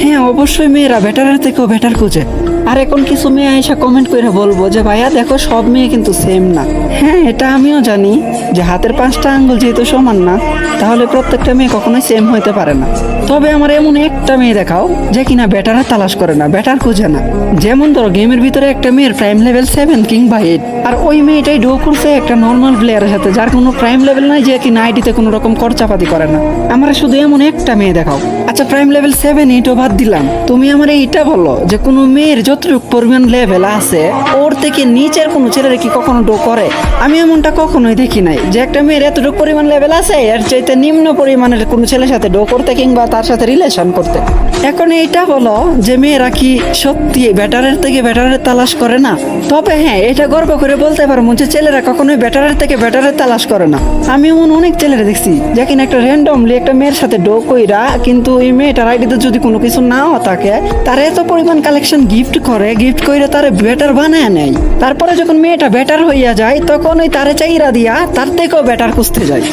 হ্যাঁ অবশ্যই মেয়েরা বেটারের থেকেও বেটার খুঁজে। আর এখন কিছু মেয়ে এসে কমেন্ট করে বলবো যে ভাইয়া দেখো সব মেয়ে কিন্তু সেম না। হ্যাঁ এটা আমিও জানি যে হাতের 5টা আঙ্গুল যেহেতু সমান না, তাহলে প্রত্যেকটা মেয়ে কখনোই সেম হইতে পারে না। তবে আমার এমন একটা মেয়ে দেখাও যে কিনা বেটারে তালাশ করে না, বেটার খুঁজে না। যেমন ধরো গেমের ভিতরে একটা মেয়ের প্রাইম লেভেল 7 কিংবা 8, আর ওই মেয়েটাই ডো করছে একটা নর্মাল প্লেয়ারের সাথে যার কোনো প্রাইম লেভেল নাই, যে কিনা আইডিতে কোনো রকম খরচাপাতি করে না। আমার শুধু এমন একটা মেয়ে দেখাও। আচ্ছা প্রাইম লেভেল 7 8ও বাদ দিলাম, তুমি আমার এইটা বলো যে কোনো মেয়ের যতটুকু পরিমাণ লেভেল আছে ওর থেকে নিচের কোনো ছেলেরা কি কখনো ডো করে? আমি এমনটা কখনোই দেখি নাই যে একটা মেয়ের এতটুকু পরিমাণ লেভেল আছে এর চাইতে নিম্ন পরিমাণের কোনো ছেলের সাথে ডো করতে কিংবা তার সাথে রিলেশন করতে। এখন এইটা বলো যে মেয়েরা কি সত্যি বেটারের থেকে বেটারের তালাশ করে না? তবে হ্যাঁ এটা গর্ব করে বলতে পারবো যে ছেলেরা কখনোই বেটারের থেকে বেটারের তালাশ করে না। আমি এমন অনেক ছেলেরা দেখছি যে কিনা একটা র্যান্ডমলি একটা মেয়ের সাথে ডো কইরা, কিন্তু এই মেয়েটার আইডিতে যদি কোনো কিছু নাও থাকে তার এত পরিমাণ কালেকশন গিফট করে, গিফট কইরা তারে বেটার বানায় নেয়। তারপরে যখন মেয়েটা বেটার হইয়া যায় তখন ওই তারে চাইরা দিয়া তার থেকেও বেটার খুঁজতে যায়।